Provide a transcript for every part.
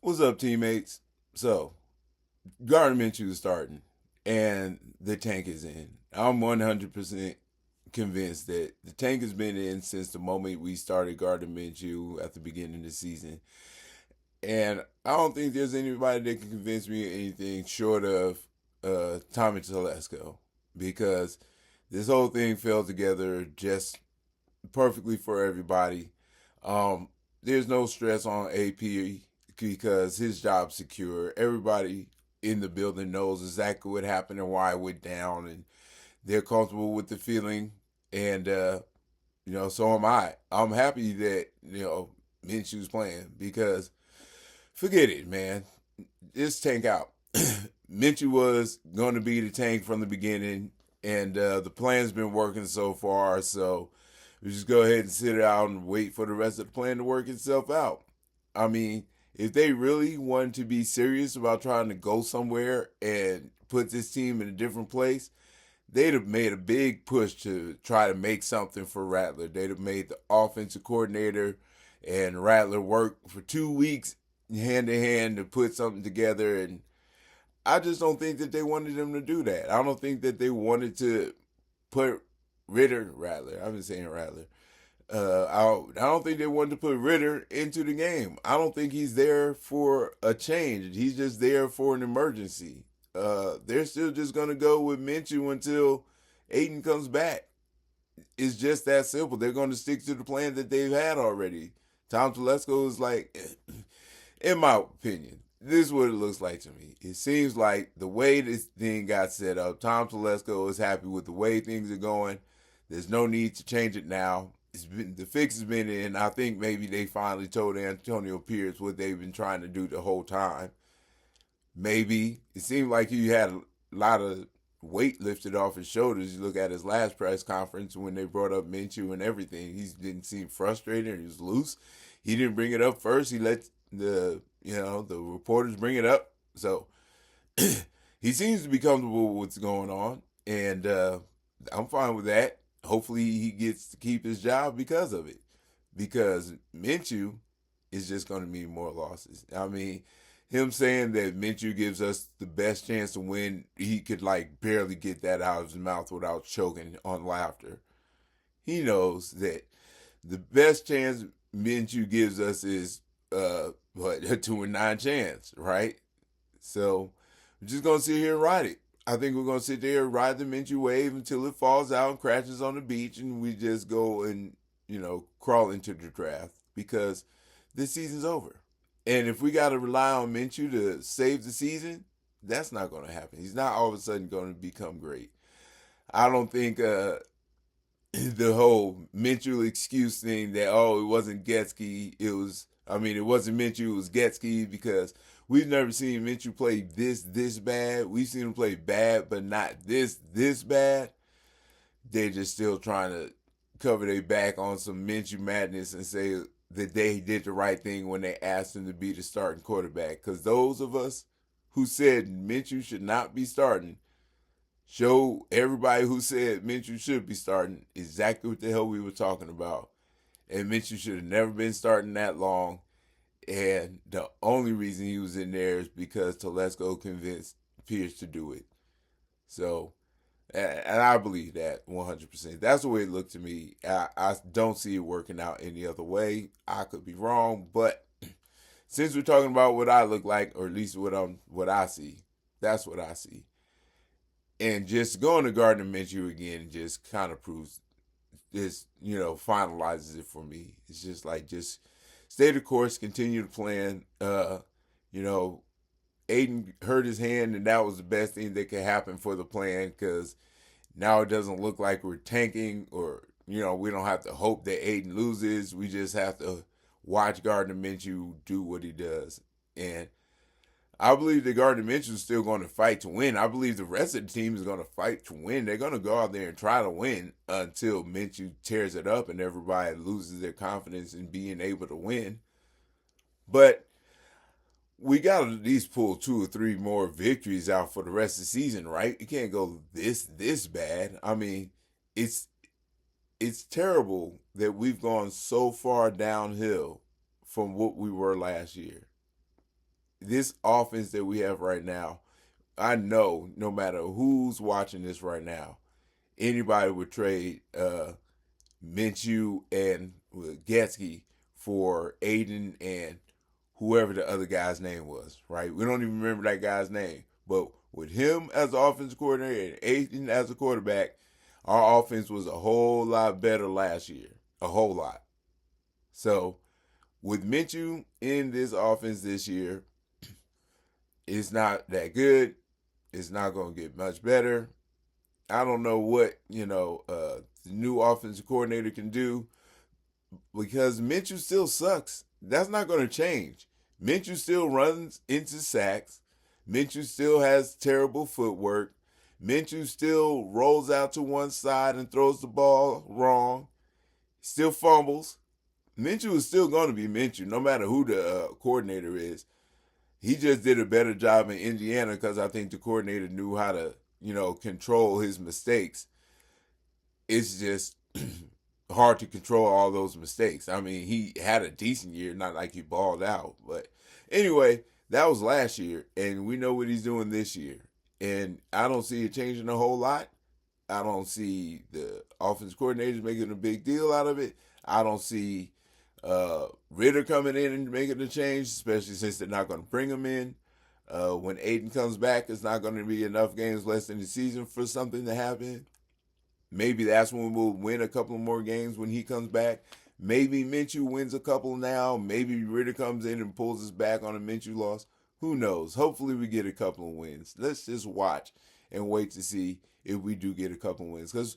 What's up, teammates? So, Gardner Minshew is starting, and the tank is in. I'm 100% convinced that the tank has been in since the moment we started Gardner Minshew at the beginning of the season. And I don't think there's anybody that can convince me of anything short of Tommy Telesco, because this whole thing fell together just perfectly for everybody. Um, there's no stress on AP because his job's secure. Everybody in the building knows exactly what happened and why it went down, and they're comfortable with the feeling. And so am I. I'm happy that Minshew's playing because forget it, man. Just tank out. Minshew was going to be the tank from the beginning, and the plan's been working so far. So we just go ahead and sit it out and wait for the rest of the plan to work itself out. I mean, if they really wanted to be serious about trying to go somewhere and put this team in a different place, they'd have made a big push to try to make something for Rattler. They'd have made the offensive coordinator and Rattler work for 2 weeks hand in hand to put something together. And I just don't think that they wanted them to do that. I don't think that they wanted to put Rattler. I've been saying Rattler. I don't think they wanted to put Ritter into the game. I don't think he's there for a change. He's just there for an emergency. They're still just going to go with Minshew until Aiden comes back. It's just that simple. They're going to stick to the plan that they've had already. Tom Telesco is like, in my opinion, this is what it looks like to me. It seems like the way this thing got set up, Tom Telesco is happy with the way things are going. There's no need to change it now. The fix has been in. I think maybe they finally told Antonio Pierce what they've been trying to do the whole time. Maybe it seemed like he had a lot of weight lifted off his shoulders. You look at his last press conference when they brought up Minshew and everything. He didn't seem frustrated. He was loose. He didn't bring it up first. He let the reporters bring it up. So he seems to be comfortable with what's going on, and I'm fine with that. Hopefully, he gets to keep his job because of it. Because Minshew is just going to mean more losses. I mean, him saying that Minshew gives us the best chance to win, he could like barely get that out of his mouth without choking on laughter. He knows that the best chance Minshew gives us is a 2-9 chance, right? So we're just gonna sit here and ride it. I think we're gonna sit there and ride the Minshew wave until it falls out and crashes on the beach, and we just go and crawl into the draft because this season's over. And if we got to rely on Minshew to save the season, that's not going to happen. He's not all of a sudden going to become great. I don't think the whole Minshew excuse thing that it wasn't Getsky, it wasn't Minshew, it was Getsky, because we've never seen Minshew play this bad. We've seen him play bad, but not this bad. They're just still trying to cover their back on some Minshew madness and say that they did the right thing when they asked him to be the starting quarterback. Because those of us who said Minshew should not be starting show everybody who said Minshew should be starting exactly what the hell we were talking about. And Minshew should have never been starting that long. And the only reason he was in there is because Telesco convinced Pierce to do it. So, and I believe that 100%. That's the way it looked to me. I don't see it working out any other way. I could be wrong, but since we're talking about what I look like, or at least what I see, that's what I see. And just going to Gardner Minshew again just kind of proves this, finalizes it for me. It's just like, just stay the course, continue to plan. You know, Aiden hurt his hand, and that was the best thing that could happen for the plan, because now it doesn't look like we're tanking, or we don't have to hope that Aiden loses. We just have to watch Gardner Minshew do what he does. And I believe that Gardner Minshew is still going to fight to win. I believe the rest of the team is going to fight to win. They're going to go out there and try to win until Minshew tears it up and everybody loses their confidence in being able to win. But we got to at least pull 2 or 3 more victories out for the rest of the season, right? You can't go this bad. I mean, it's terrible that we've gone so far downhill from what we were last year. this offense that we have right now, I know no matter who's watching this right now, anybody would trade Minshew and Getsky for Aiden and whoever the other guy's name was, right? We don't even remember that guy's name. But with him as the offensive coordinator and Aiden as a quarterback, our offense was a whole lot better last year. A whole lot. So with Minshew in this offense this year, it's not that good. It's not going to get much better. I don't know what, the new offensive coordinator can do because Minshew still sucks. That's not going to change. Minshew still runs into sacks. Minshew still has terrible footwork. Minshew still rolls out to one side and throws the ball wrong. Still fumbles. Minshew is still going to be Minshew, no matter who the coordinator is. He just did a better job in Indiana because I think the coordinator knew how to, control his mistakes. It's just hard to control all those mistakes. I mean, he had a decent year, not like he balled out. But anyway, that was last year, and we know what he's doing this year. And I don't see it changing a whole lot. I don't see the offensive coordinators making a big deal out of it. I don't see Ritter coming in and making a change, especially since they're not going to bring him in. When Aiden comes back, it's not going to be enough games less in the season for something to happen. Maybe that's when we'll win a couple more games when he comes back. Maybe Minshew wins a couple now. Maybe Ritter comes in and pulls us back on a Minshew loss. Who knows? Hopefully we get a couple of wins. Let's just watch and wait to see if we do get a couple of wins. Because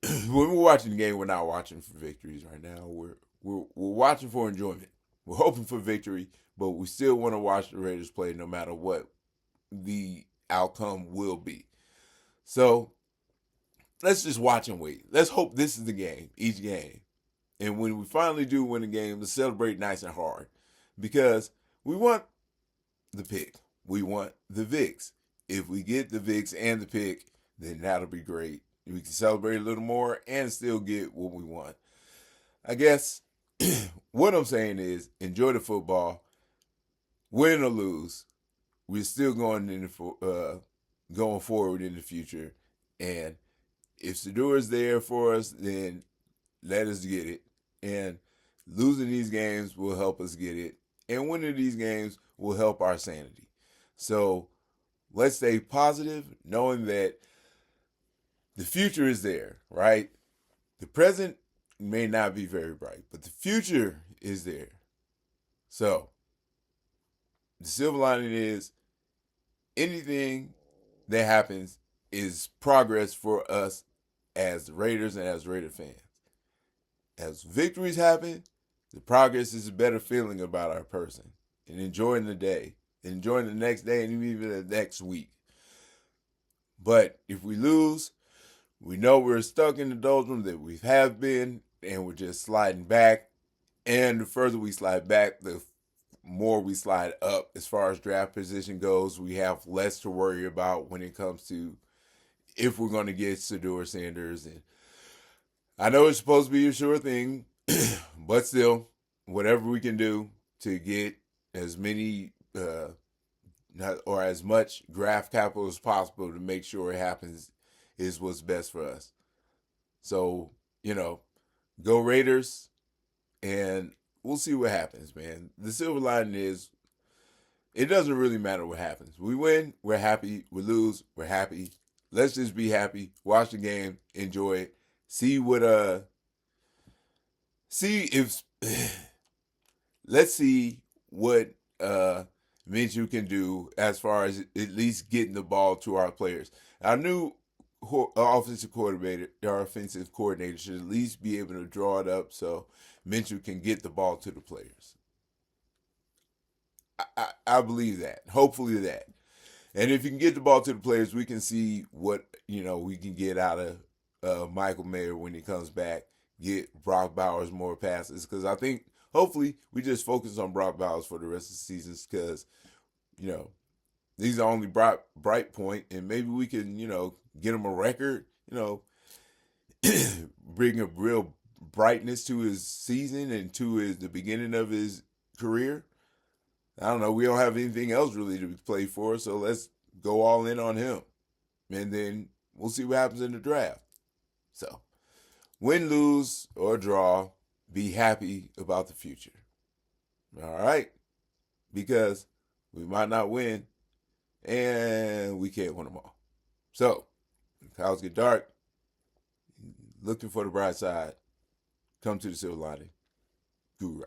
when we're watching the game, we're not watching for victories right now. We're watching for enjoyment. We're hoping for victory, but we still want to watch the Raiders play no matter what the outcome will be. So let's just watch and wait. Let's hope this is the game, each game. And when we finally do win a game, let's celebrate nice and hard. Because we want the pick. We want the Vicks. If we get the Vicks and the pick, then that'll be great. We can celebrate a little more and still get what we want. I guess what I'm saying is enjoy the football. Win or lose, we're still going forward in the future. And if Sador's there for us, then let us get it. And losing these games will help us get it. And winning these games will help our sanity. So let's stay positive, knowing that the future is there, right? The present may not be very bright, but the future is there. So the silver lining is anything that happens is progress for us as Raiders and as Raider fans. As victories happen, the progress is a better feeling about our person and enjoying the day, enjoying the next day, and even the next week. But if we lose, we know we're stuck in the doldrums that we have been, and we're just sliding back. And the further we slide back, the more we slide up as far as draft position goes. We have less to worry about when it comes to if we're going to get Shedeur Sanders. And I know it's supposed to be a sure thing, but still, whatever we can do to get as many or as much draft capital as possible to make sure it happens is what's best for us. So, go Raiders, and we'll see what happens, man. The silver lining is it doesn't really matter what happens. We win, we're happy. We lose, we're happy. Let's just be happy. Watch the game, enjoy it. See if let's see what Minshew can do as far as at least getting the ball to our players. Our new offensive coordinator should at least be able to draw it up so Minshew can get the ball to the players. I believe that. Hopefully that. And if you can get the ball to the players, we can see what we can get out of Michael Mayer when he comes back. Get Brock Bowers more passes because I think hopefully we just focus on Brock Bowers for the rest of the season because he's the only bright point, and maybe we can get him a record. Bring a real brightness to his season and to the beginning of his career. I don't know. We don't have anything else really to play for, so let's go all in on him, and then we'll see what happens in the draft. So, win, lose, or draw, be happy about the future. All right, because we might not win, and we can't win them all. So, clouds get dark. Looking for the bright side. Come to the silver lining. Guru.